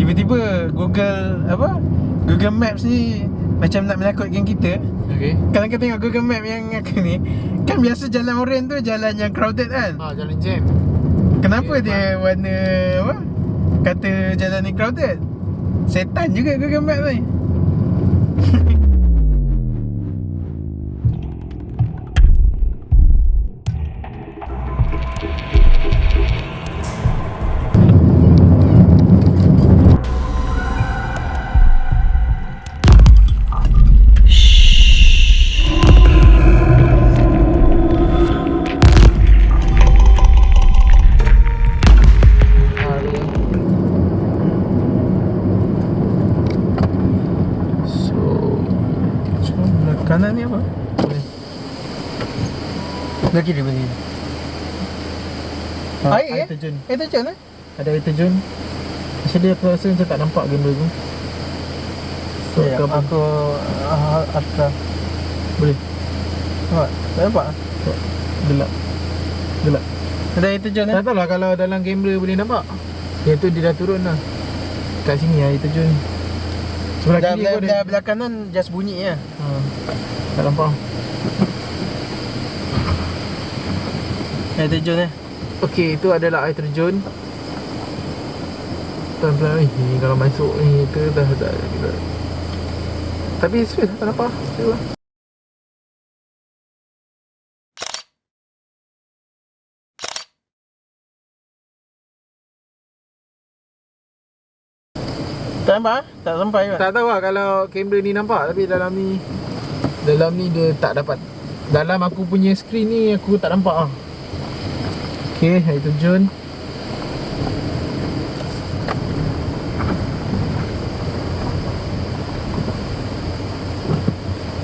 Tiba-tiba Google Maps ni macam nak menakutkan kita. Okay. Kalau kau tengok Google Map yang aku ni, kan biasa jalan oren tu jalan yang crowded kan. Jalan jam. Kenapa Okay, dia warna kata jalan ni crowded? Setan juga Google Map ni. Kanan ni apa? Belah kiri, belah kiri. Air terjun. Air terjun Ada air terjun. Macam dia aku rasa macam tak nampak gambar tu. So, ya, aku atas. boleh. Nampak? Tak nampak? Gelap. Gelap. Ada air terjun Tak tahu lah kalau dalam kamera boleh nampak. Yang tu dia dah turun lah. Kat sini air terjun. Sebelah kiri pun ada. Belah kanan just bunyi je. Tak nampak. Air terjun Okey, itu adalah air terjun. Pelan-pelan ni kalau masuk ni tu dah. Tapi space tak nampak. Safe lah. Tak nampak? Tak sampai ke? Tak tahu lah kalau kamera ni nampak. Tapi dalam ni dia tak dapat. Dalam aku punya skrin ni aku tak nampak lah. Okey, air terjun.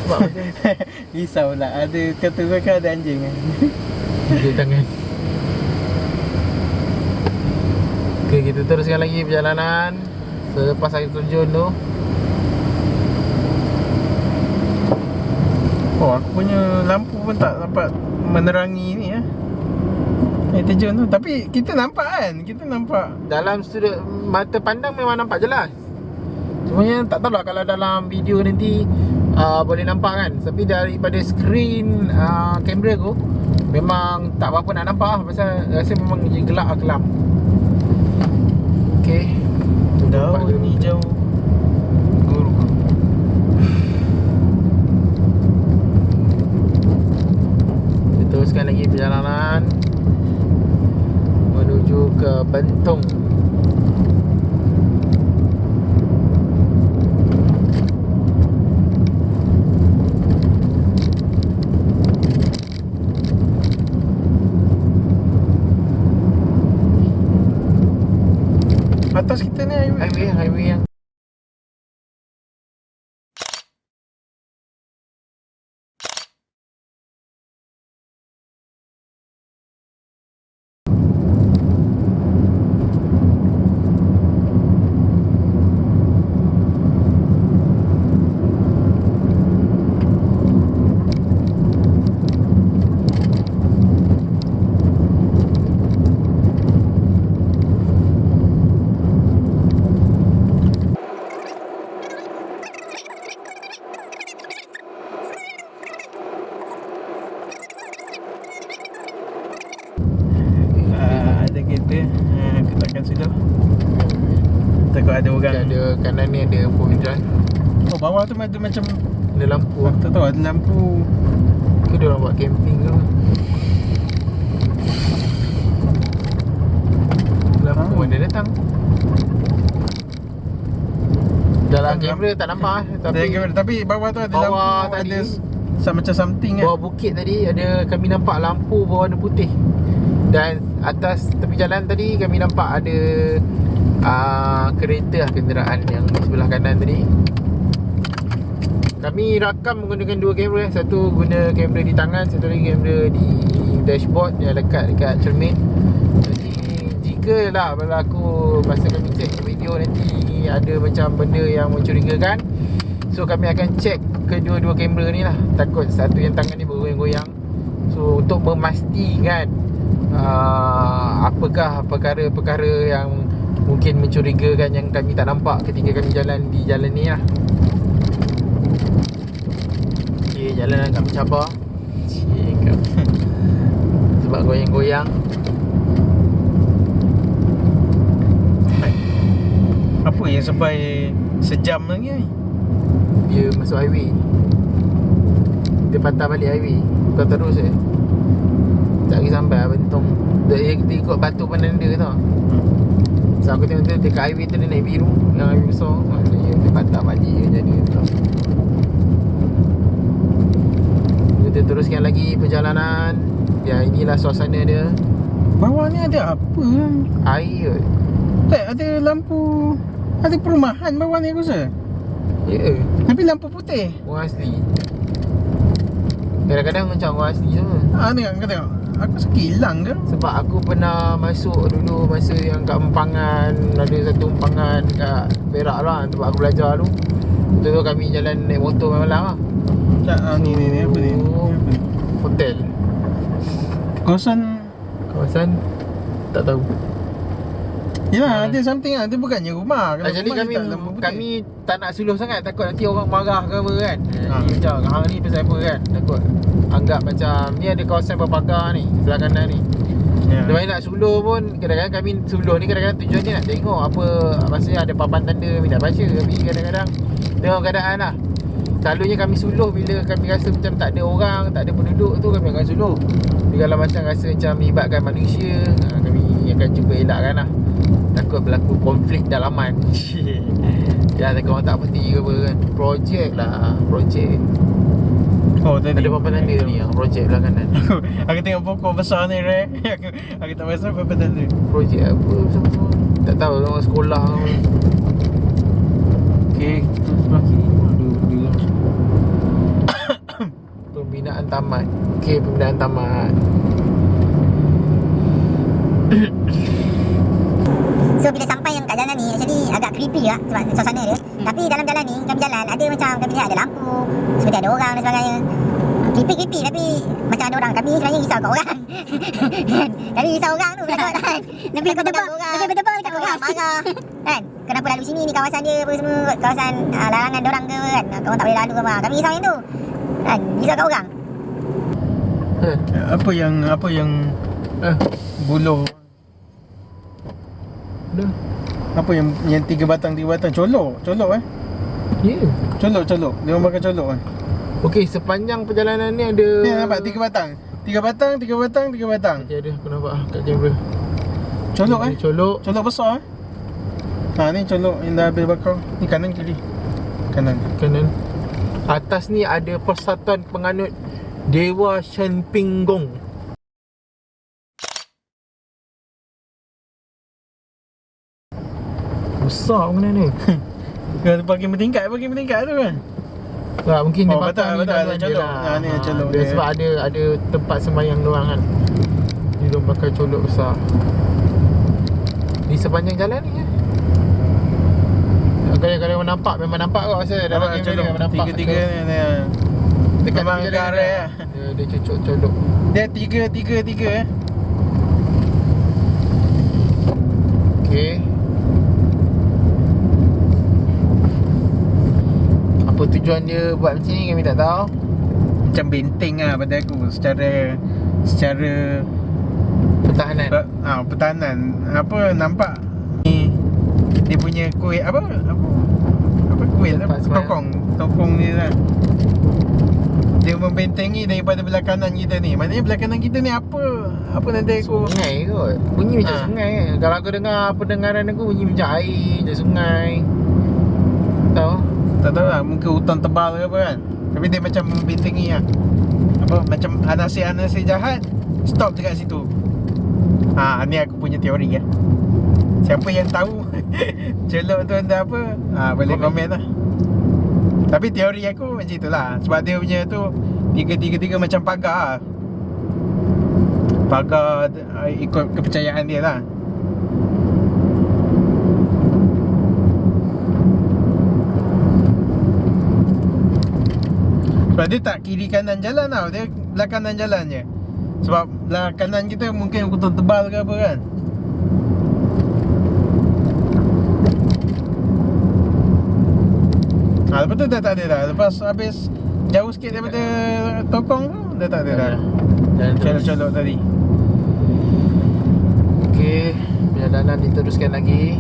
Sebab macam Risau lah. Ada kata kan ada anjing kan? Okey, tangan. Okey, kita teruskan lagi perjalanan. Selepas air terjun tu. Oh, aku punya lampu pun tak dapat menerangi ni air terjun tu. Tapi kita nampak kan? Kita nampak. Dalam sudut mata pandang memang nampak jelas. Cumanya tak tahulah kalau dalam video nanti boleh nampak kan. Tapi daripada skrin kamera aku memang tak apa-apa nak nampak lah. Pasal rasa memang gelap kelam. Okay. Daun hijau guru. Kita teruskan lagi perjalanan menuju ke Bentong. Atas kita ni Highway yang ada kereta. Aku takkan slow. Takut ada orang. ada kanan ni ada four-wheel drive. Oh, bawah tu ada macam Ada lampu. aku tak tahu ada lampu. Ke dia orang buat camping ke? Lampu mana datang? Dalam kamera tak nampak Tapi bawah tu ada bawah lampu. tadi, Ada macam something kan. bawah bukit tadi ada, kami nampak lampu berwarna putih. Dan atas tepi jalan tadi kami nampak ada kereta kenderaan yang di sebelah kanan tadi. Kami rakam menggunakan dua kamera. Satu guna kamera di tangan, satu lagi kamera di dashboard yang lekat dekat cermin. Jadi jika lah berlaku masa kami check video nanti ada macam benda yang mencurigakan, so kami akan check kedua-dua kamera ni lah. Takut satu yang tangan ni bergoyang-goyang. So untuk memastikan apakah perkara-perkara yang mungkin mencurigakan yang kami tak nampak ketika kami jalan di jalan ni lah. Okay, jalan agak mencabar. Cik, sebab goyang-goyang. Apa yang sampai sejam lagi ni? Dia masuk highway. Dia patah balik highway. Bukan terus tak lagi sampai lah Bentong. Dia ikut batu penanda tau. So aku tengok tu dekat highway tu dia naik biru, yang highway besar. Maksudnya dia patah balik je jadi tau. Kita teruskan lagi perjalanan. Ya, inilah suasana dia. Bawah ni ada apa? Air. Tak, ada lampu. Ada perumahan bawah ni aku rasa. Ya, Tapi lampu putih. orang asli. Kadang-kadang macam orang asli semua. Tengok kau tengok. Aku rasa hilang ke? Sebab aku pernah masuk dulu masa yang kat Empangan. Ada satu Empangan kat Perak lah, tempat aku belajar tu. Betul tu kami jalan naik motor malam-malam lah. Tak, ni apa ni? Ni apa ni? Hotel. Kawasan. Tak tahu. Yalah, ada something lah. Dia bukannya rumah. Kalau Jadi rumah kami dia tak lampu putih. kami tak nak suluh sangat. Takut nanti orang marah ke apa kan. Ha. Macam hang ni pasal apa kan. Takut anggap macam ni ada kawasan berpagar ni sebelah kanan ni. Ya. Lepas nak suluh pun kadang-kadang kami suluh ni kadang-kadang tujuan dia nak tengok apa. Maksudnya ada papan tanda kami nak baca. Tapi kadang-kadang tengok keadaan lah. Selalunya kami suluh bila kami rasa macam tak ada orang, tak ada penduduk tu kami akan suluh. Tapi kalau macam rasa macam melibatkan manusia, kami akan cuba elakkan lah. Takut berlaku konflik dalaman. Ya, takut orang tak peti ke apa kan. Projek lah, projek. Oh, tadi Ada papan tanda ni yang projek belah kanan. Aku tengok pokok besar ni, Rek. Aku tak pasal papan tanda. Projek apa sama-sama. Tak tahu orang sekolah ke apa. Okey, kita sebelah kiri. Aduh, dia. Pembinaan tamat. Okey, pembinaan tamat. So bila sampai yang kat jalan ni actually agak creepy lah sebab suasana dia. Tapi dalam jalan ni kami jalan ada macam kami lihat ada lampu, seperti ada orang dan sebagainya. Creepy tapi macam ada orang. Kami sebenarnya risau kat orang. Kami risau orang tu kan. Lebih berdebak dekat orang marah. Kan? Kenapa lalu sini ni kawasan dia apa semua, kawasan larangan dorang ke kan. Orang tak boleh lalu ke apa. Kami risau yang tu. Kan? Risau kat orang. Apa yang buluh? Dah. Apa yang tiga batang colok Ya. Colok. Dia orang pakai colok Okey, sepanjang perjalanan ni ada Ni nampak tiga batang. Okey, ada aku nampak kat kamera. Colok Colok besar ni colok yang dah habis bakar. Ni kanan kiri. Kanan. Atas ni ada Persatuan Penganut Dewa Shenpinggong. Besar benda ni. Kalau bagi bertingkat tu kan. Tak, mungkin dia Oh, betul, patah ni betul, laluan ada dia colok. lah. Ni colok dia. dia. Sebab ada tempat sembahyang diorang kan. Dia diorang pakai colok besar. Di sepanjang jalan ni Kalau nampak, memang nampak kau rasa dalam kamera ni memang nampak. Tiga ni. Dekat memang tepi jalan garai dia, lah. dia cucuk colok. Dia tiga Okey. Apa tujuan dia buat macam ni kami tak tahu. Macam benteng lah pada aku secara Pertahanan. pertahanan. Apa nampak ni dia punya kuil apa kuil Tempat sembahyang. tokong ni lah. Dia membentengi daripada belah kanan kita ni. Maknanya belah kanan kita ni apa nanti aku Sungai kot. Bunyi macam Ha. sungai kan. Kalau aku dengar pendengaran aku bunyi macam air, macam sungai. Tahu? tak tahu lah, mungkin hutan tebal ke apa kan. Tapi dia macam membentengi lah. Macam anasir-anasir jahat stop dekat situ. Ni aku punya teori lah. Siapa yang tahu celok tu ada apa, boleh komen lah. Tapi teori aku macam itulah. Sebab dia punya tu tiga macam pagar lah. Pagar ikut kepercayaan dia lah. Sebab dia tak kiri kanan jalan tau. Dia belah kanan jalan je. Sebab belah kanan kita mungkin hutan tebal ke apa kan. Lepas tu dah tak ada dah. Lepas habis jauh sikit daripada Tokong tu dah tak ada dah. Jalan terus. Colok-colok tadi. Okey, perjalanan diteruskan lagi.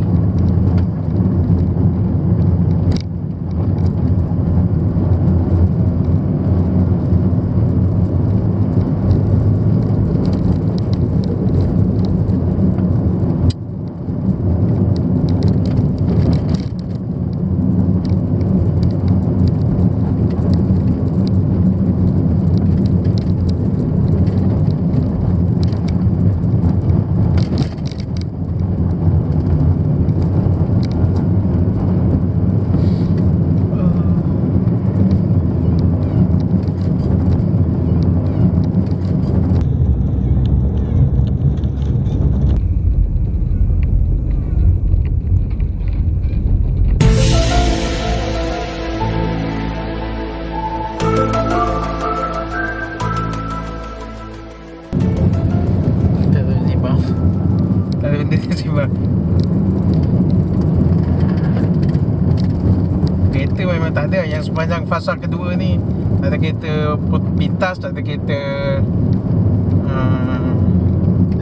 Tak tahu sembang. Tak ada benda sembang. Kereta memang tak ada. Yang sepanjang fasa kedua ni tak ada kereta pintas, tak ada kereta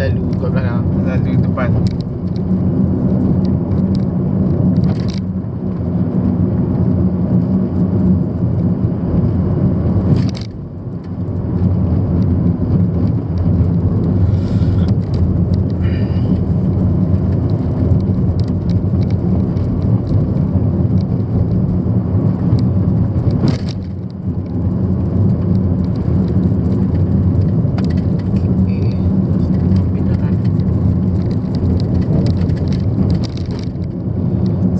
Lalu kat belakang. lalu depan.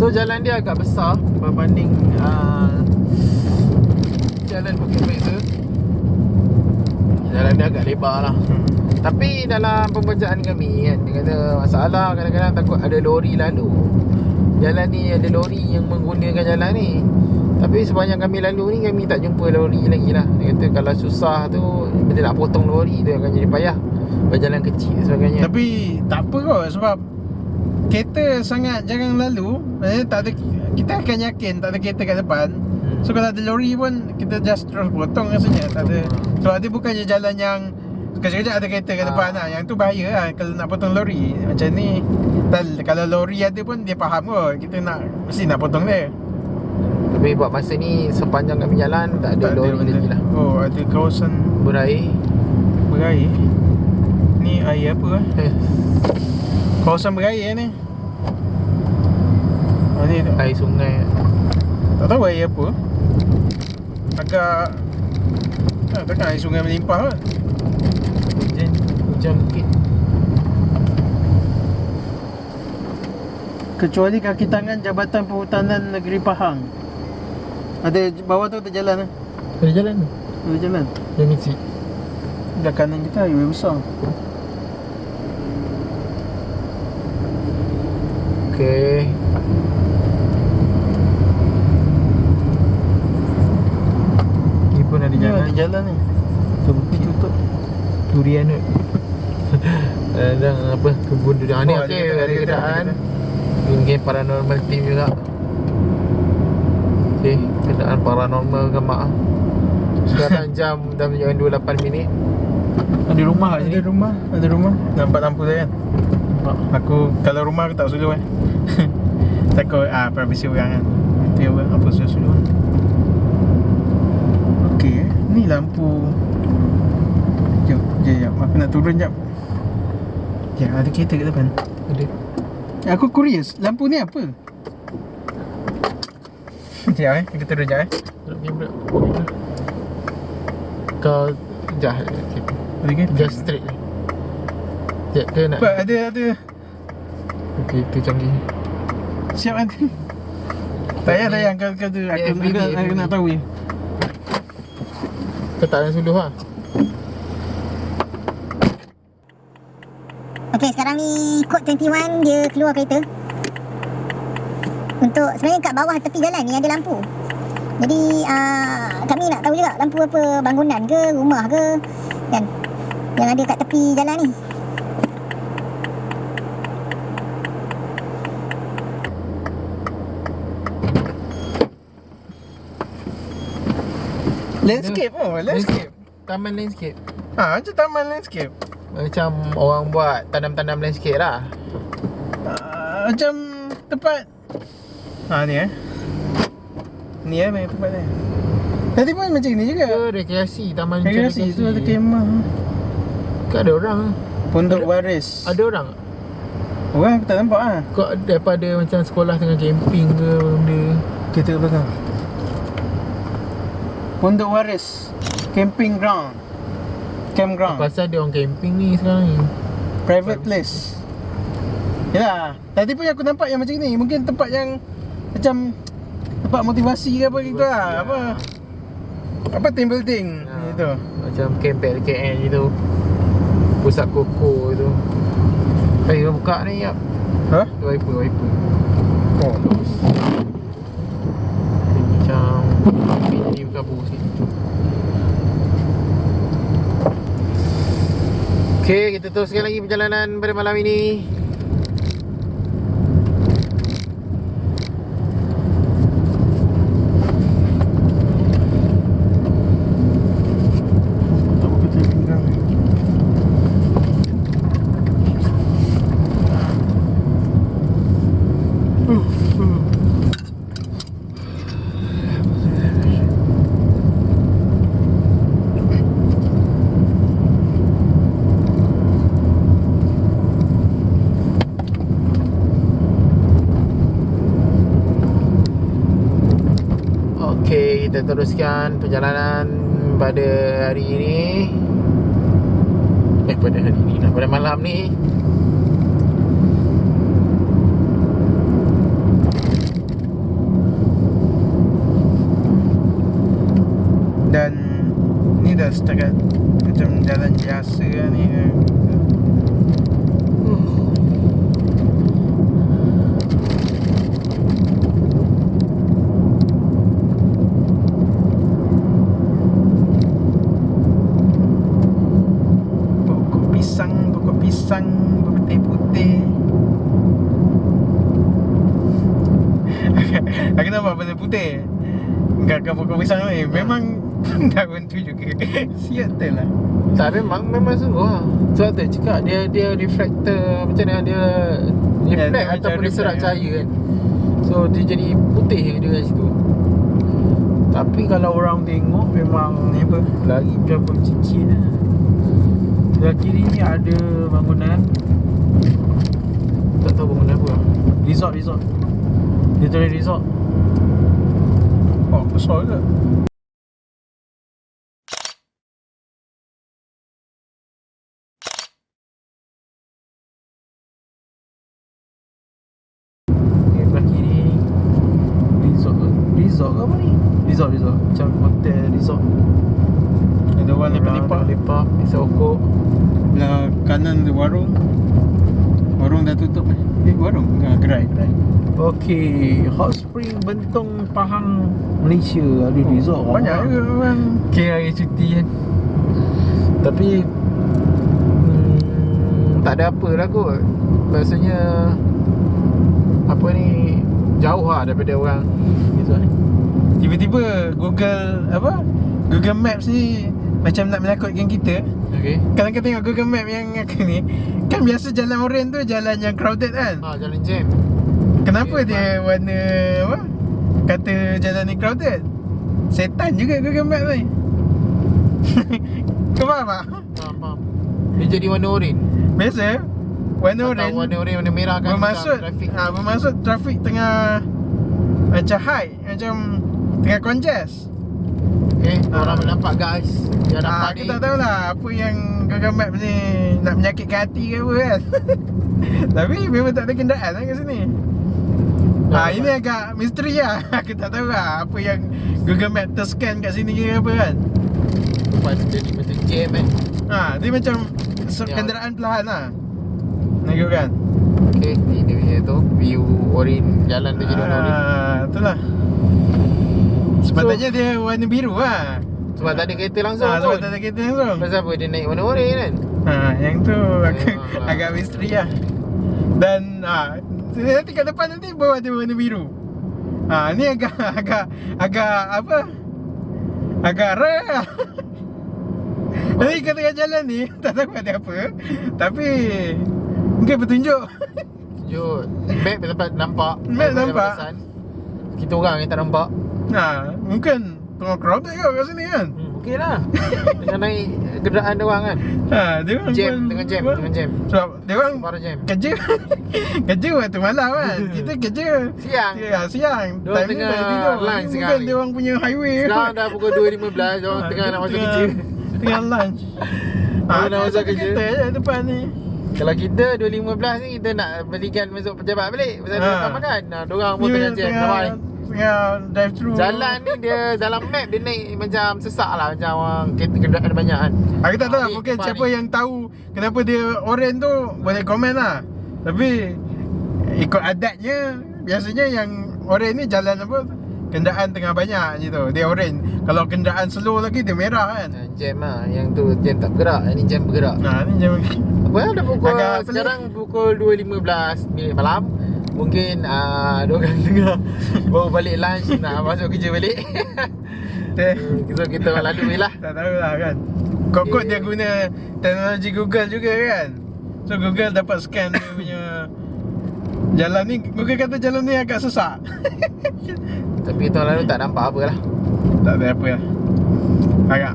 So jalan dia agak besar berbanding jalan Bukit Beza. Jalan dia agak lebar lah. Tapi dalam pembacaan kami kan, dia kata masalah kadang-kadang takut ada lori lalu. Jalan ni ada lori yang menggunakan jalan ni. Tapi sepanjang kami lalu ni, kami tak jumpa lori lagi lah. Dia kata kalau susah tu, bila nak potong lori tu akan jadi payah. Berjalan kecil dan sebagainya. Tapi tak apa kot sebab kereta sangat jarang lalu. Tak ada, kita akan yakin tak ada kereta kat depan. So kalau ada lori pun kita just terus potong rasanya. Tak ada. Sebab dia bukannya jalan yang sekejap-sekejap ada kereta kat depan lah. Yang tu bahaya lah kalau nak potong lori. Macam ni kalau lori ada pun dia faham kot kita mesti nak potong dia. Tapi buat masa ni sepanjang kami jalan tak ada lori lagi lah. Oh, ada kawasan Berair. berair. Ni air apa lah? Kawasan berair ni. Ni Air sungai. tak tahu air apa. Agak takkan air sungai melimpah lah. Hujan bukit. Kecuali kaki tangan Jabatan Perhutanan Negeri Pahang. Ada bawah tu ada jalan lah. Ada jalan tu? Ada jalan. Yang kecil. Dah kanan kita highway besar. Okay. Ni pun ada jalan. Ada jalan ni. Terbukti tutup. Durian tu. Dan apa, kebun durian. Ni Oh, okey, ada ada kedai, kedai. ada Mungkin paranormal team juga. Okay, kedai paranormal ke mak. Sekarang jam dah menunjukkan 28 minit. Ada rumah kat sini. Ada rumah. Nampak lampu saya kan? Nampak. Aku kalau rumah aku tak suluh kan. Takut privasi orang kan. Nanti apa suluh. Okey ni lampu. Jap. Aku nak turun jap. Ya, ada kereta kat depan. Ada. Aku curious, lampu ni apa? Sekejap kita turun jap Kau jahat. Ada kereta? Just straight. Sekejap ke nak? Apa, ada Okey, itu canggih. Siap kan? Tak payah kau tu aku nak tahu je. Kau tak ada suluh lah. Okey, sekarang ni Kod 21 dia keluar kereta. Untuk sebenarnya kat bawah tepi jalan ni ada lampu. Jadi kami nak tahu juga lampu apa, bangunan ke, rumah ke kan, yang ada kat tepi jalan ni. Landscape landscape. Taman landscape. Macam taman landscape. Macam orang buat tanam-tanam landscape lah. Macam tempat ni ni main tempat ni. Tadi pun macam ni juga. Rekreasi, taman Rekreasi tu ada kemah. Kan ada orang. Pondok Waris. Ada orang. Orang aku tak nampak Kau daripada macam sekolah tengah camping ke benda. Kita kat belakang. Pondok Waris Camping ground. Campground. Pasal dia orang camping ni sekarang ni. Private place. Yalah, tadi pun aku nampak yang macam ni. Mungkin tempat yang macam tempat motivasi ke apa gitu lah. Apa team building gitu. Macam camp kat KL gitu. Pusat koko tu. Kau buka ni ya. Wiper. Oh. Macam ni berkabur sikit. Okay, kita teruskan lagi perjalanan pada malam ini. Okay, kita teruskan perjalanan pada hari ini. Pada hari ini lah, pada malam ni. Dan ni dah setakat macam jalan biasa lah ni. Pokok pisang berputih-putih. Aku nampak benda putih. Enggak pokok pisang ni. Memang daun tu juga. Siap tu lah. Tak, memang sungguh lah. Sebab tu cakap dia reflector. Macam mana dia reflect dia ataupun macam dia serap reflect, cahaya kan. So dia jadi putih dia kat situ. Tapi kalau orang tengok memang Ni apa? lagi berapa cicit lah. Sebelah kiri ni ada bangunan. Tak tahu bangunan apa lah. Resort. Dia tulis resort. Oh, besar ke? Okay, sebelah kiri resort ke apa ni? Resort macam hotel resort. Ada orang lepak isap rokok. Belah kanan ada warung. Warung dah tutup warung? Gerai. Okey, Hot Spring Bentong Pahang Malaysia ada resort. Banyak juga orang. Okay, hari cuti kan. Tapi tak ada apa lah kot. Maksudnya apa ni, jauh lah daripada orang resort ni. Tiba-tiba Google Maps ni macam nak menakutkan kita. Okay. Kalau kau tengok Google Map yang aku ni, kan biasa jalan oren tu jalan yang crowded kan. Jalan jam. Kenapa Okay, dia warna apa? Kata jalan ni crowded. Setan juga Google Map ni. Kau faham tak? Faham. Dia jadi warna oren. Biasa warna Atau oren warna oren, warna merah kan. bermaksud trafik tengah macam high, macam tengah congest. Okay, orang nampak guys. Dia nampak Aku ni. tak tahulah apa yang Google Map ni nak menyakitkan hati ke apa kan. Tapi memang tak ada kenderaan lah kat sini. Ini agak misteri lah. Aku tak tahu lah apa yang Google Map terscan kat sini ke apa kan. Lepas jadi macam jam kan. Dia macam kenderaan perlahan lah. Nak kan. Okay, ni dia punya tu view oren, jalan tu jadi warna oren. Itulah. Sepatutnya dia warna biru lah. Sebab tak ada kereta langsung Sebab pun. tak ada kereta langsung. Pasal apa dia naik warna oren kan. Yang tu agak misteri lah. Dan nanti kat depan nanti baru ada warna biru. Ni agak apa? agak rare. Jadi kat tengah jalan ni tak tahu ada apa, tapi mungkin petunjuk. Tunjuk map dapat nampak. Map nampak. Kita orang yang tak nampak. Mungkin tengah crowded ke kat sini kan. Okey lah. Dengan naik kenderaan dia orang kan. Dia orang Jam, pun- tengah jam, apa? tengah jam. Sebab dia orang Para jam. kerja kerja waktu malam kan. Kita kerja Siang. siang. Dia orang Time ni tengah tak tidur. lunch Mungkin sekarang ni. dia orang punya highway. Sekarang dah pukul 2.15, dia orang tengah nak masuk kerja. Tengah lunch. Dia nak masuk kerja. Kita je depan ni. Kalau kita 2.15 ni kita nak belikan masuk pejabat balik pasal dia makan makan. Nah, dia orang pun Dia tengah jam. Ramai. Tengah drive through. Jalan ni dia dalam map dia naik macam sesak lah, macam orang kenderaan banyak kan. Aku tak tahu Ni, mungkin depan siapa ni. yang tahu kenapa dia oren tu boleh komen lah. Tapi ikut adatnya biasanya yang oren ni jalan apa, kenderaan tengah banyak je tu, dia oren. Kalau kenderaan slow lagi dia merah kan. Jam lah, yang tu jam tak bergerak, yang ni jam bergerak. Nah ni jam Apa dah pukul Agak pelik. sekarang pukul 2.15 minit malam. Mungkin diorang tengah baru balik lunch nak masuk kerja balik. So kita orang lalu je lah. tak tahulah kan. Kok-kok Okay. dia guna teknologi Google juga kan. So Google dapat scan dia punya jalan ni. Google kata jalan ni agak sesak. Tapi tahun lalu tak nampak apa lah. Tak ada apa lah. Agak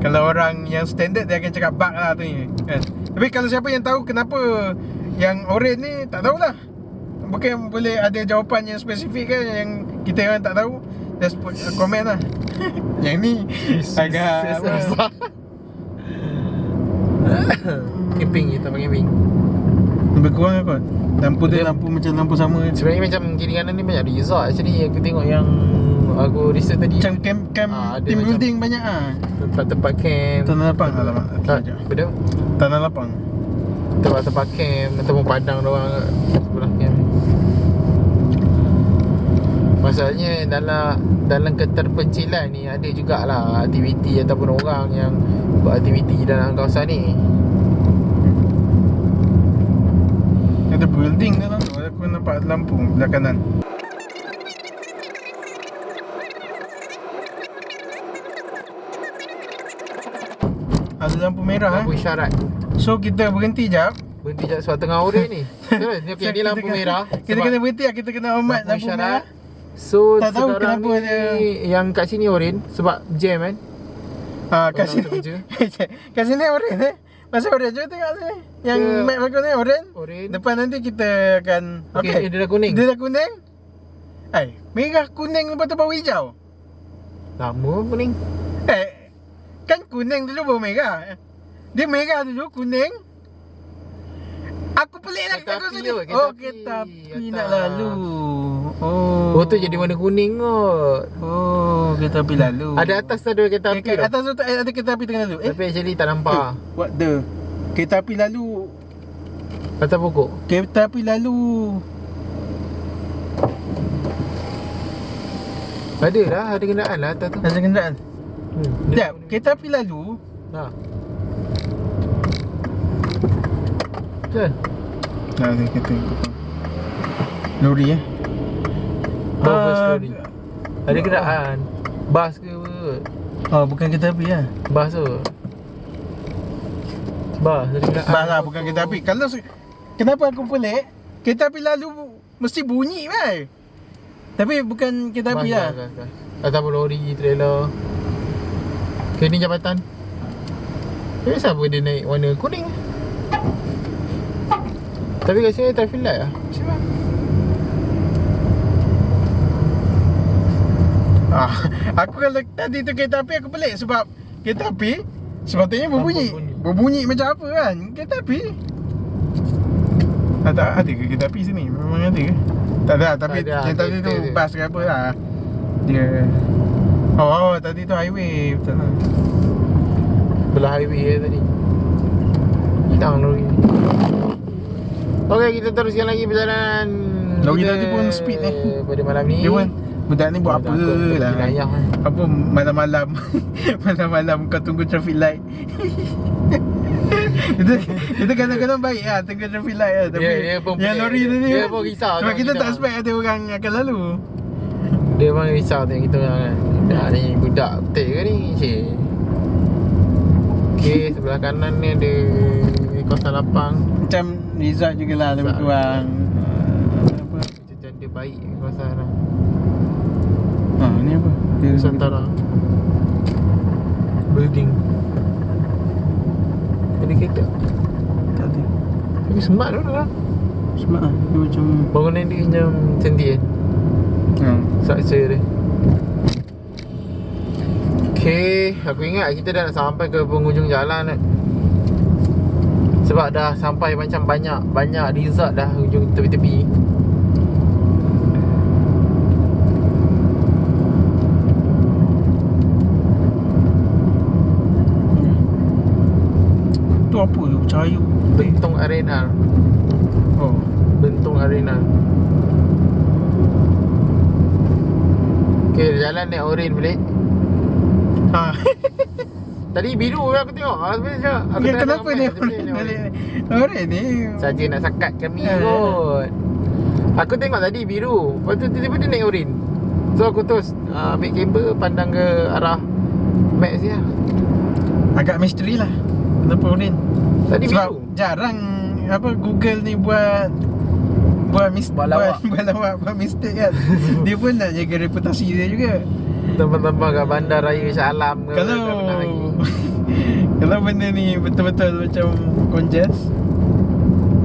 kalau orang yang standard dia akan cakap bug lah tu ni kan. Tapi kalau siapa yang tahu kenapa yang oren ni, tak tahulah. Mungkin boleh ada jawapan yang spesifik kan yang kita orang tak tahu. Just put komen lah. Yang ni agak apa, Susah. Camping, kita panggil camping. lebih kurang kot. Lampu dia lampu macam lampu sama kan. Sebenarnya macam kiri kanan ni banyak resort. Actually aku tengok yang aku research tadi, Macam camp ada team macam building banyak ah. tempat-tempat camp. Tanah lapang alamak. Tak, betul. Tanah lapang. Tempat-tempat camp ataupun padang doang sebelah camp. Masalahnya dalam keterpencilan ni ada jugalah aktiviti ataupun orang yang beraktiviti dalam kawasan ni. Ada building dalam tu. Aku nampak lampu belah kanan. Ada lampu merah Lampu eh. isyarat. So kita berhenti jap. Berhenti jap sebab tengah ore ni. Terus ni okey, So, ni kita lampu kena- merah. Kita sebab kena berhenti lah. Kita kena hormat lampu merah. So Tak tahu sekarang kenapa ni dia- yang kat sini oren sebab jam kan. Kat Orang sini. tu kerja. Kat sini oren eh. Masa oren je tengok sini. Yang Ke- map aku ni oren. Oren. Depan nanti kita akan Okey, dia dah kuning. Dia dah kuning. Merah kuning lepas tu baru hijau. Lama kuning. Kan kuning dulu baru merah. Dia merah dulu kuning. Aku pelik lah Kereta aku api sini. kot, kereta Oh api. kereta api Atas. nak lalu. Oh. Oh tu jadi warna kuning kot. Oh kereta api lalu. Ada atas tu ada kereta api Kat tu. atas tu ada kereta api tengah lalu. Tapi actually tak nampak. What the? Kereta api lalu. Atas pokok. Kereta api lalu. Ada lah, ada kenderaan lah atas tu. Ada kenderaan. Dia Sekejap, kereta api lalu. Nah. Betul. Ada kereta lori eh. Oh, first lorry. Ada kenderaan. Bas ke apa? Oh bukan kereta api lah. Bas tu. Bas, ada kenderaan. Bas lah bukan kereta api. Kalau kenapa aku pelik, kereta api lalu mesti bunyi kan. Tapi bukan kereta api lah. Bas. Ataupun lori, trailer. Okay, ni jabatan. Kenapa dia naik warna kuning? Tapi kat sini traffic light lah. Macam mana? Aku kalau tadi tu kereta api aku pelik sebab kereta api sepatutnya berbunyi. Lampu bunyi. Berbunyi macam apa kan? Kereta api. Ada ke kereta api sini? Memang ada ke? Tak ada, tapi Tak ada, yang tadi tu kereta dia. bas ke apa lah. Dia tadi tu highway betul lah. Belah highway tadi. Hilang lori ni. Okay, kita teruskan lagi perjalanan Lori kita tadi pun speed pada malam ni. Dia pun budak ni buat apa lah. Jenayah kan. Apa malam-malam malam-malam kau tunggu traffic light. Itu kadang-kadang baik lah tengah traffic light lah. Tapi Dia pun yang pelik. lori tadi Dia pun risau sebab tengok kita kita. tak expect ada orang akan lalu. Dia memang risau tengok kita orang kan. Budak ni budak betul ke ni? Cik. Okey, sebelah kanan ni ada kawasan lapang. Macam resort jugalah lebih Resort. kurang. Apa? Macam dia baik kawasan lah. Ni apa? Dia Nusantara Building. Ada kereta. tak ada. Tapi smart tu lah. Sebab dia macam Bangunan dia macam cantik kan. Struktur dia. Okay, aku ingat kita dah nak sampai ke penghujung jalan kan. Sebab dah sampai macam banyak resort dah hujung tepi-tepi. tu apa tu? Cahaya. Bentong Arena. Oh. Bentong Arena. Okay, jalan naik oren balik. Ha. Tadi biru lah aku tengok. Aku Ya, tengok kenapa map, ni tapi orang balik? Orang ni saja nak sakat kami Ah. kot. Aku tengok tadi biru. Lepas tu tiba-tiba dia naik oren. So aku terus ambil kabel pandang ke arah map dia. agak misteri lah. Kenapa orang? Tadi Sebab biru. jarang apa Google ni buat Buat lawak. buat lawak, buat mistake kan. Dia pun nak jaga reputasi dia juga. Tempat-tempat kat bandar raya Shah Alam ke Kalau tak pernah lagi. kalau benda ni betul-betul macam congest,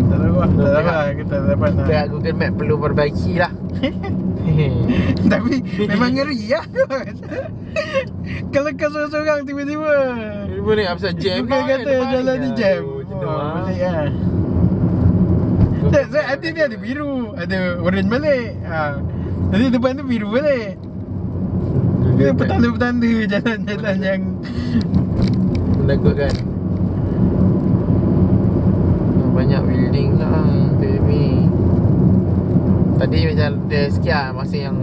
tak tahu lah. Tak tahu lah. Kita tak dapat nak. Pihak Google Map perlu perbaiki lah. Tapi memang ngeri lah. Kalau kau seorang-seorang tiba-tiba Tiba ni pasal jam Google lah kata depan jalan ni jam. Jenuh lah. Boleh lah. Tak, hati dia ada biru, ada orange balik. Jadi depan tu biru balik. Dia petanda-petanda jalan-jalan yang menakutkan. Banyak building lah baby. Tadi macam ada sekian masa yang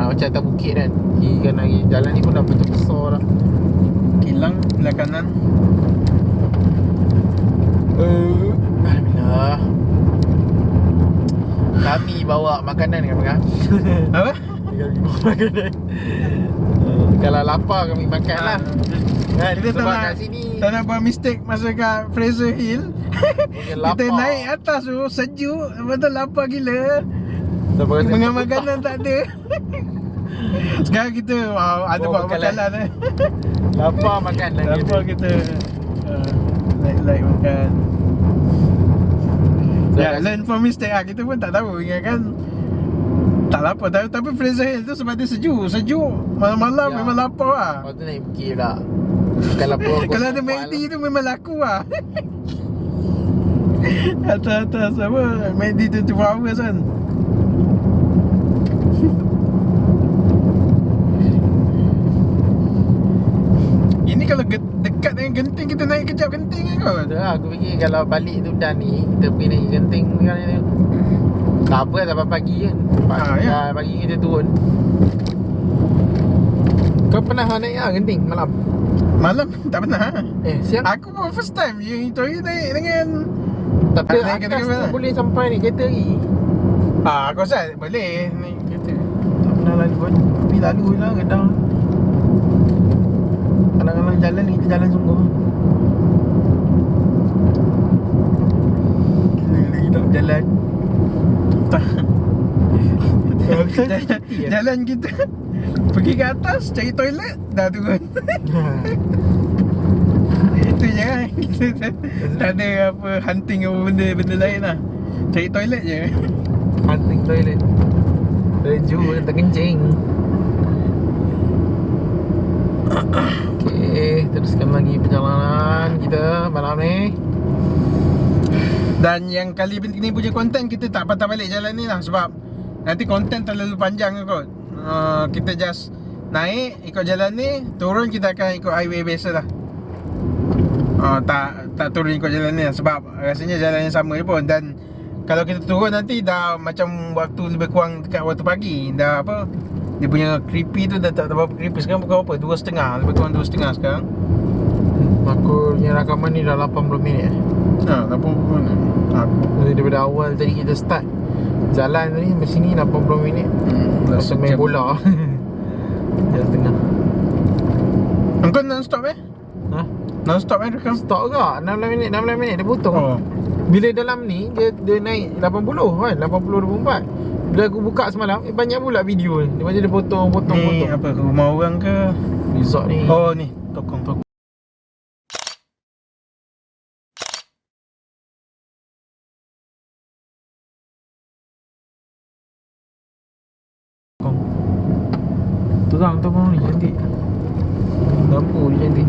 macam atas bukit kan. Kiri kanan lagi. Jalan ni pun dah macam besar lah. kilang belah kanan. Alhamdulillah. Kami bawa makanan kan Bang? Apa? Kami bawa makanan. Kalau lapar kami makan lah. Kan? Kita tak Sebab nak, kat sini tak nak buat mistake masa kat Fraser Hill. mungkin Kita lapar. naik atas tu sejuk, lepas tu lapar gila. Siapa kata Dengan tak makanan tak ada. Sekarang kita ada Bawa buat bekalan. makanan lapar makan lagi. Lapar kita like makan. Ya, learn from mistake lah. Kita pun tak tahu kan. Tak lapar tapi Fraser Hill tu sebab dia sejuk malam-malam Ya. memang lapar lah. Lepas tu naik bukit pula. Kalau lapar Kalau ada McD tu memang laku lah. Atas apa McD 24 hours kan. Ini kalau dekat dengan Genting kita naik kejap Genting kan kot. Betul lah, aku fikir kalau balik tu dah ni kita pergi naik Genting kan ni. Tak apa sampai pagi kan. Ya. Pagi kita turun. Kau pernah naik lah Genting malam? Malam tak pernah. Siang? Aku pun first time je itu naik dengan Tapi naik kereta atas mana? tu boleh sampai ni kereta lagi. aku rasa boleh naik kereta. Tak pernah lalu kan. Tapi lalu je lah kadang. Kadang-kadang jalan ni kita jalan sungguh. Lagi tak berjalan. Jalan kita pergi ke atas cari toilet dah turun. Itu je kan. Kita tak ada apa hunting apa benda lain lah. Cari toilet je. Hunting toilet. Leju terkencing. Okey, teruskan lagi perjalanan kita malam ni. Dan yang kali ni punya konten kita tak patah balik jalan ni lah. Sebab nanti konten terlalu panjang kot. Kita just naik ikut jalan ni, turun kita akan ikut highway biasa lah. Tak turun ikut jalan ni lah. Sebab rasanya jalan yang sama je pun. Dan kalau kita turun nanti dah macam waktu lebih kurang dekat waktu pagi. Dah apa, dia punya creepy tu dah tak berapa creepy. Sekarang pukul berapa? 2.30. Lebih kurang 2.30 sekarang. Aku punya rakaman ni dah 80 minit. 80 minit. Jadi daripada awal tadi kita start Jalan tadi sampai sini 80 minit. Rasa main bola. Jam setengah. Engkau non-stop Ha? Non-stop rekam? Stop ke? 16 minit dia potong. Oh. Bila dalam ni dia naik 80 kan, 80 24. Bila aku buka semalam, banyak pula video ni. Dia macam dia potong. Ni apa, rumah orang ke? Resort ni. Oh ni, tokong. Terang tokong ni cantik. Lampu ni cantik.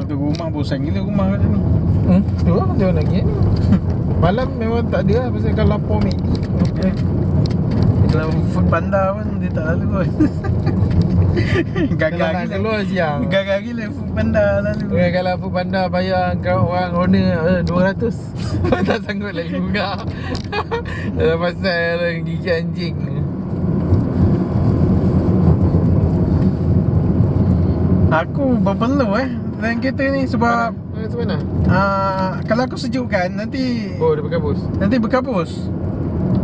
Tu rumah bosan gila rumah kat sini. Tu lah macam mana lagi ni. Malam memang tak ada lah pasal kalau lapor MACD. Kalau food panda pun dia tak lalu pun. Gagal Kalau nak gila. keluar siang. Gagal gila food panda lalu. Kalau apa pandai bayar kau orang owner 200. Tak sanggup lagi juga. Dalam pasal orang gigit anjing. Aku berpeluh dalam kereta ni sebab Macam mana? kalau aku sejukkan nanti Oh dia berkabus. berkabus.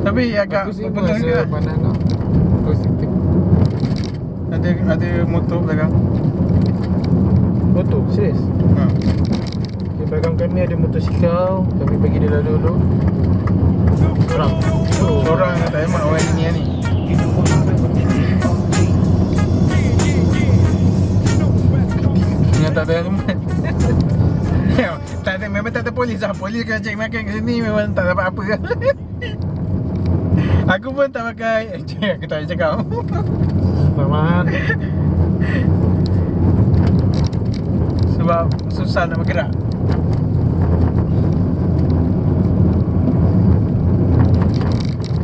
Tapi agak Aku sih berpeluh rasa juga. panas lah. Aku sikit. Ada motor belakang. Motor? Serius? Ha. Okay, belakang kami ada motosikal. Kami bagi dia lalu dulu. Seorang. Seorang tak emak orang ni ni. Yang tak ada rumah. Tak ada, memang tak ada polis lah. Polis kalau cek makan kat sini memang tak dapat apa. Aku pun tak pakai. Aku tak boleh cakap. Selamat. Sebab susah nak bergerak.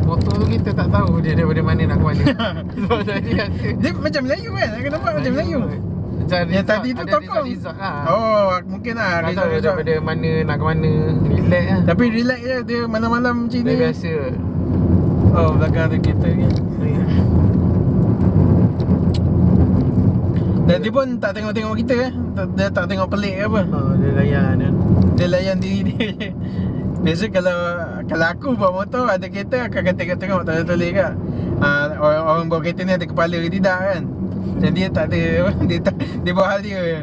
Motor tu kita tak tahu dia daripada mana nak ke mana. Sebab tadi ada. Dia macam Melayu kan? Aku nampak macam Melayu. Macam Yang resort, tadi tu ada tokong. resort lah. Oh, mungkin lah. Tak tahu Resort-resort. daripada mana nak ke mana. Relax lah. Tapi relax je dia malam-malam macam Dia ni. biasa. Oh, belakang ada kereta ni. Dan dia pun tak tengok-tengok kita Dia tak tengok pelik ke apa. Oh, dia layan kan. Dia layan diri dia je. Biasa kalau aku bawa motor ada kereta akan tengok-tengok tak ada toleh ke. Orang bawa kereta ni ada kepala ke tidak kan. Dan dia tak ada apa, dia bawa hal dia je.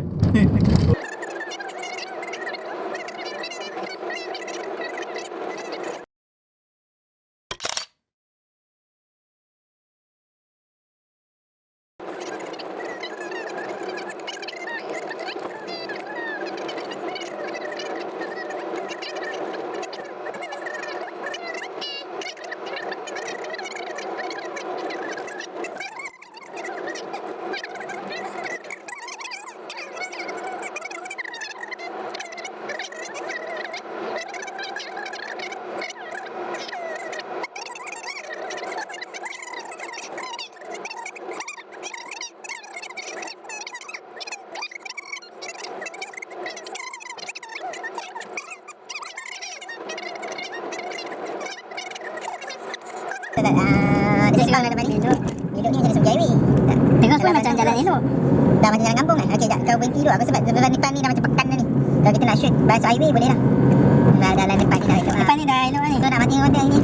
Dia sembang dah balik duduk. Duduk ni macam seperti highway. Tengok pun macam jalan elok. Dah macam jalan kampung kan. Okey, jap kau berhenti dulu. Aku sebab depan ni dah macam pekan dah ni. Kalau kita nak shoot bahasa highway boleh lah. Jalan depan ni dah elok. Depan ni dah elok lah ni. Kau nak mati hotel ni.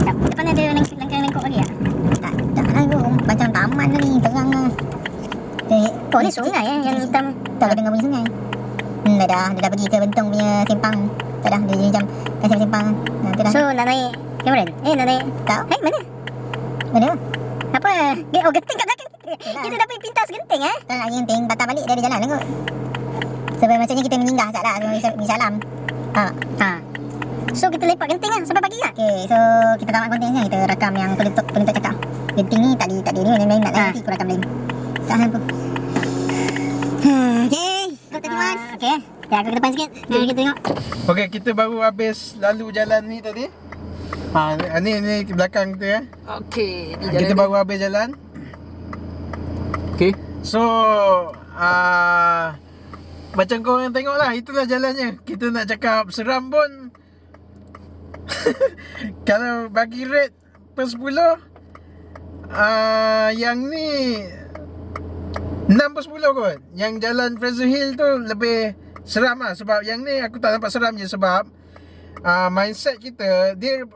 Depan ada lengkang-lengkok lagi tak? Tak lah tu. Macam taman tu ni. Terang lah. Oh ni sungai yang hitam. Tak ada dengar bunyi sungai. Dah pergi ke Bentong punya simpang. Tak dah. Dia macam kasih simpang. So nak naik Cameron? Nak naik kau? Mana? Mana? Apa? Oh, genting kat belakang. Kita dah pergi pintas genting Kalau nak genting, patah balik dia ada jalan lah kot. Sebab maksudnya kita menginggah sekejap lah Sama Salam. So kita lepak genting lah sampai pagi lah. Okay, so kita tamat konten ni. Kita rakam yang penutup cakap. Genting ni tadi ni lain-lain nak nanti aku rakam lain. Tak hampa. Okay, kau tadi Wan. Okay, ya aku ke depan sikit. Jadi kita tengok. Okey, kita baru habis lalu jalan ni tadi. Ni belakang kita Okey, ni Kita baru habis jalan. Okey. So macam korang tengok lah, itulah jalannya. Kita nak cakap seram pun kalau bagi rate per 10 yang ni 6 6 per 10 kot. Yang jalan Fraser Hill tu lebih seram lah. Sebab yang ni aku tak nampak seram je. Sebab mindset kita, dia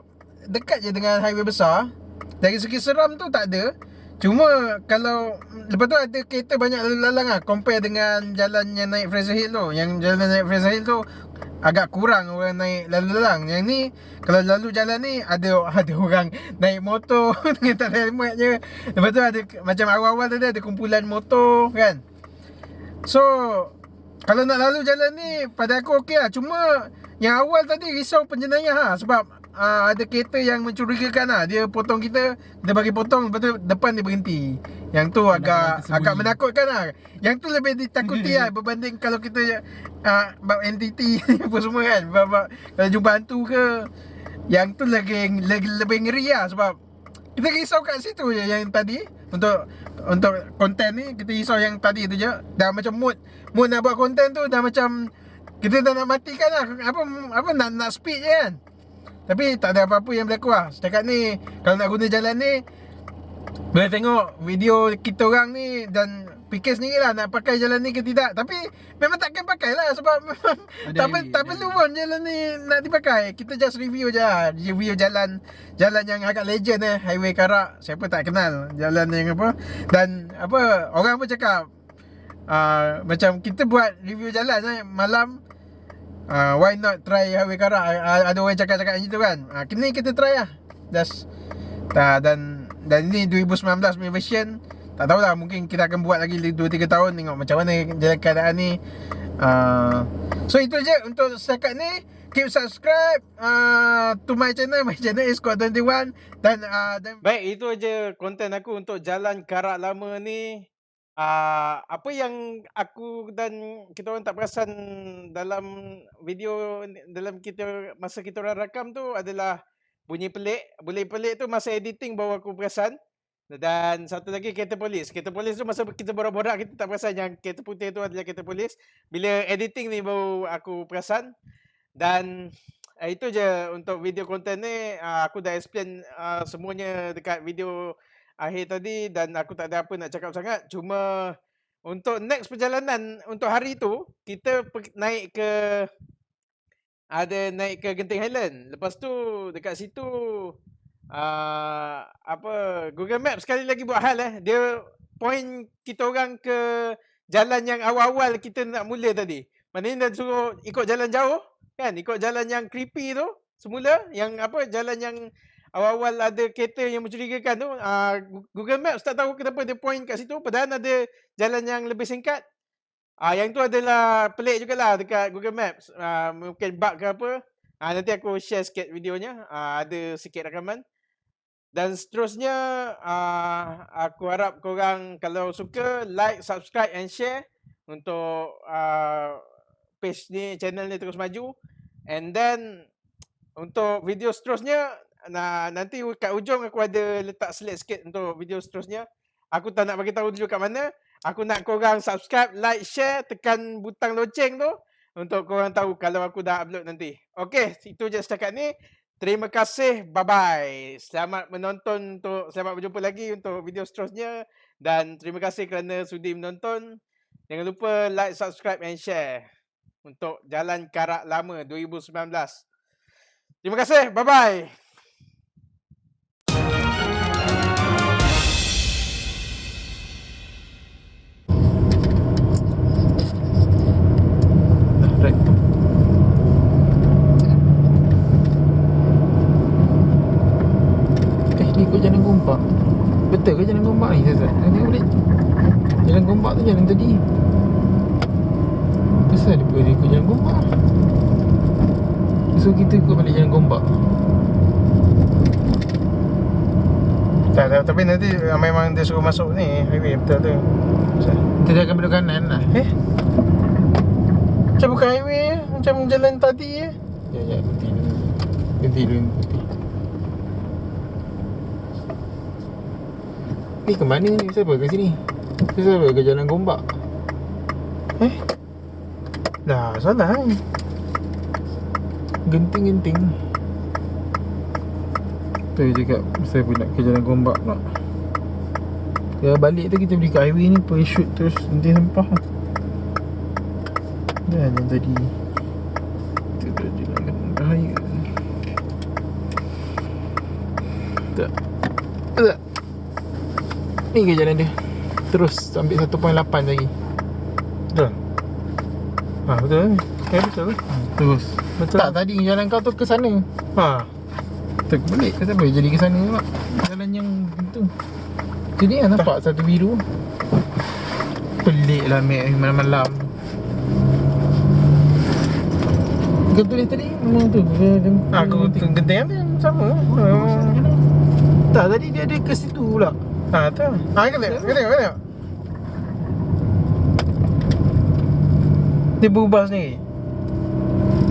dekat je dengan highway besar. Dari segi seram tu tak ada. Cuma kalau lepas tu ada kereta banyak lalu lalang lah, compare dengan jalan yang naik Fraser Hill tu. Yang jalan naik Fraser Hill tu agak kurang orang naik lalu lalang. Yang ni kalau lalu jalan ni ada orang naik motor dengan tak ada helmet je. Lepas tu ada macam awal-awal tadi ada kumpulan motor kan. So kalau nak lalu jalan ni pada aku okey lah. Cuma yang awal tadi risau penjenayah lah. Sebab ada kereta yang mencurigakan lah. Dia potong kita, dia bagi potong, lepas tu depan dia berhenti. Yang tu agak menakutkan lah. Yang tu lebih ditakuti lah berbanding kalau kita bab entiti apa semua kan. Bab kalau jumpa hantu ke, yang tu lagi lebih ngeri lah. Sebab kita risau kat situ je yang tadi. Untuk konten ni kita risau yang tadi tu je. Dah macam mood nak buat konten tu dah macam kita dah nak matikan lah. Apa nak speed je kan. Tapi tak ada apa-apa yang berlaku lah. Setakat ni kalau nak guna jalan ni, boleh tengok video kita orang ni dan fikir sendiri lah nak pakai jalan ni ke tidak. Tapi memang takkan pakai lah. Sebab memang tak perlu pun jalan ni nak dipakai. Kita just review je lah. Review jalan yang agak legend Highway Karak. Siapa tak kenal jalan yang apa. Dan apa, orang pun cakap macam kita buat review jalan malam, why not try Highway Karak. Ada orang cakap macam tu kan. Kini kita try lah. Just dan ini 2019 punya version. Tak tahulah, mungkin kita akan buat lagi 2-3 tahun. Tengok macam mana jalan keadaan ni. So itu je untuk setakat ni. Keep subscribe to my channel. My channel is Squad21. Dan baik, itu je konten aku untuk jalan Karak lama ni. Apa yang aku dan kita orang tak perasan dalam video, dalam masa kita orang rakam tu adalah bunyi pelik. Bunyi pelik tu masa editing baru aku perasan. Dan satu lagi kereta polis. Kereta polis tu masa kita borak-borak kita tak perasan yang kereta putih tu adalah kereta polis. Bila editing ni baru aku perasan. Dan itu je untuk video konten ni. Aku dah explain semuanya dekat video akhir tadi dan aku tak ada apa nak cakap sangat. Cuma untuk next perjalanan untuk hari tu, kita naik ke Genting Highland. Lepas tu dekat situ Google Maps sekali lagi buat hal dia point kita orang ke jalan yang awal-awal kita nak mula tadi. Maknanya dia suruh ikut jalan jauh kan, ikut jalan yang creepy tu semula, yang jalan yang awal-awal ada kereta yang mencurigakan tu. Google Maps tak tahu kenapa dia point kat situ, padahal ada jalan yang lebih singkat. Yang tu adalah pelik jugalah dekat Google Maps. Mungkin bug ke apa. Nanti aku share sikit videonya. Ada sikit rakaman. Dan seterusnya, aku harap korang kalau suka, like, subscribe and share untuk page ni, channel ni terus maju. And then untuk video seterusnya, nanti kat ujung aku ada letak slide sikit untuk video seterusnya. Aku tak nak bagi tahu dulu kat mana. Aku nak korang subscribe, like, share, tekan butang loceng tu untuk korang tahu kalau aku dah upload nanti. Okey, itu je setakat ni. Terima kasih, bye-bye. Selamat menonton, selamat berjumpa lagi untuk video seterusnya. Dan terima kasih kerana sudi menonton. Jangan lupa like, subscribe and share untuk Jalan Karak Lama 2019. Terima kasih, bye-bye. Ikut jalan Gombak. Betul ke jalan Gombak ni Zazat? Tengok balik. Jalan Gombak tu jalan tadi. Kenapa dia boleh ikut jalan Gombak? So kita ikut balik jalan Gombak. Tak, tapi nanti memang dia suruh masuk ni highway betul tu. Kita akan belok kanan lah. Macam bukan highway macam jalan tadi Ya, berhenti dulu. Ni ke mana ni? Siapa ke sini? Siapa ke jalan Gombak? Dah salah Genting-genting. Tu cakap saya pun nak ke jalan Gombak pula. Kalau balik tu kita beli kat highway ni shoot terus nanti sampah. Dan yang tadi kita dah jalan bahaya. Tak. Ni ke jalan dia. Terus ambil 1.8 lagi. Betul. Betul. Betul. Terus. Betul. Tak, tadi jalan kau tu ke sana. Kita balik ke sampai jadi ke sana pula. Jalan yang tu. Jadi kan nampak satu biru. Pelik lah Mac malam-malam. Kau tulis tadi memang tu. Aku genting ambil sama. Tak, tadi dia ada ke situ pula. Tu. Kau tengok. Dia berubah sendiri.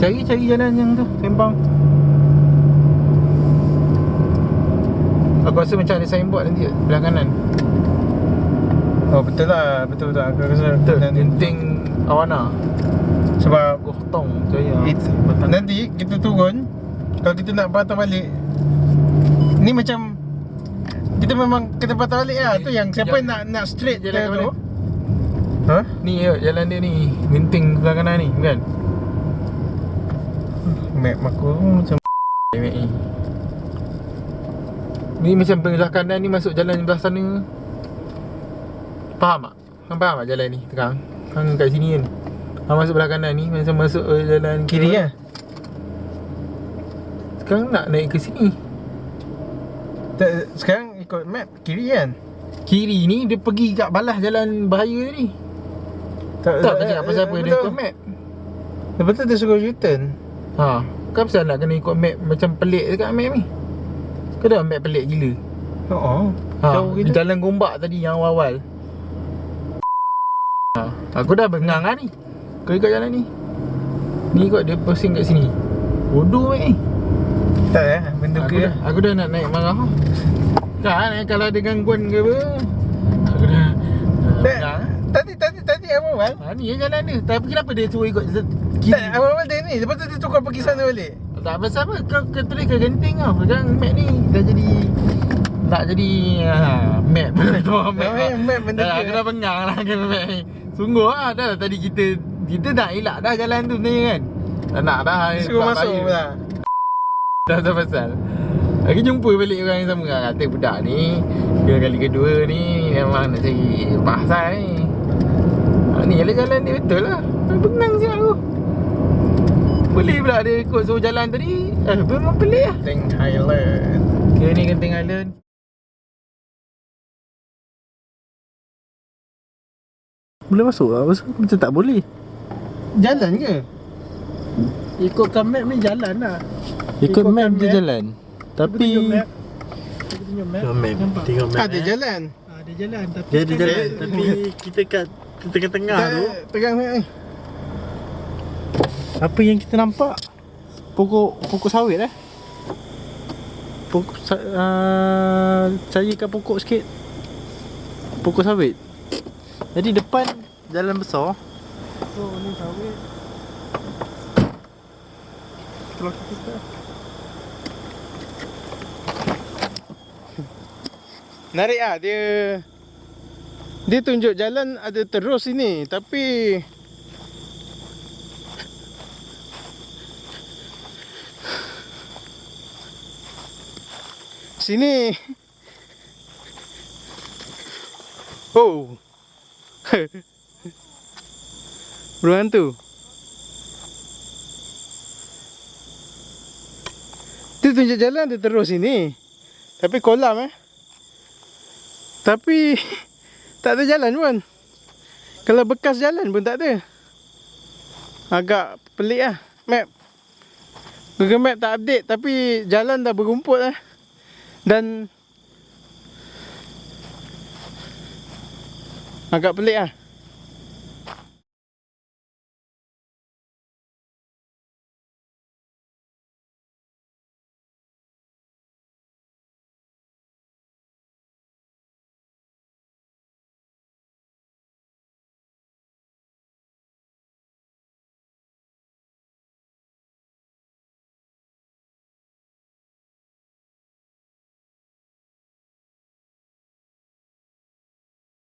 Cari jalan yang tu, sembang. Aku rasa macam ada signboard nanti belah kanan. Betul lah. Betul. Aku rasa Betul. dan Genting Awana. sebab Gohtong Jaya. nanti kita turun. Kalau kita nak patah balik, ni macam kita memang kena patah balik lah. Tu yang siapa nak straight jalan dia ke tu. mana? Ni jalan dia ni, genting belah kanan ni, kan? Map aku macam Map ni. Ni macam belah kanan ni masuk jalan belah sana. Faham tak? Kau faham tak jalan ni? Tegang. Hang kat sini kan. Hang masuk belah kanan ni macam masuk jalan kiri lah. Sekarang nak naik ke sini. Sekarang ikut map kiri kan. Kiri ni dia pergi kat balas jalan bahaya ni. Tak cakap pasal apa dia ikut map. Lepas tu dia suruh U-turn. Kan pasal nak kena ikut map macam pelik dekat map ni. Kau dah map pelik gila. Jauh gitu. Jalan gombak tadi yang awal-awal. Aku dah bengang lah ni. Kau ikut jalan ni. Ni ikut dia pusing kat sini. Bodoh ni. Tak lah, benda ke. Aku dah nak naik marah. Kan kalau ada gangguan ke apa. Aku dah bengang. Tadi awal. Ni jalan dia. Tapi kenapa dia suruh ikut kiri? Tak, awal dia ni. Lepas tu dia tukar pergi sana balik. Tak pasal apa. Kau tulis ke genting tau. Sekarang map ni dah jadi nak jadi map. Map benda ke. Aku dah bengang lah kan map ni. Sungguh lah. Dah tadi kita nak elak dah jalan tu sebenarnya kan. Tak nak dah. Suruh masuk pula. Dah pasal. Aku jumpa balik orang yang sama lah. Kata budak ni kali kedua ni memang nak cari pasal ni. Ni jalan dia betul lah. Bengang siap aku. Boleh pula dia ikut suruh jalan tadi. Memang pelik lah. Genting Highland. Okay, ni Genting Highland. Boleh masuk lah. Macam tak boleh. Jalan ke? Ikutkan map ni jalan lah. Ikut map dia jalan. Tapi Kita tunjuk map. Tengok map. Ada jalan. Ada jalan tapi Dia ada jalan. Tapi kita kat tengah-tengah tu. Tegang map ni. apa yang kita nampak? Pokok sawit Pokok cairkan pokok sikit. Pokok sawit. Jadi depan jalan besar. So ni sawit. Kalau kita Narik ah dia tunjuk jalan ada terus ini tapi sini berhantu. Dia tunjuk jalan ada terus ini tapi kolam tapi tak ada jalan pun. Kalau bekas jalan pun tak ada. Agak pelik lah map. Google Map tak update tapi jalan dah berumput dan agak pelik lah.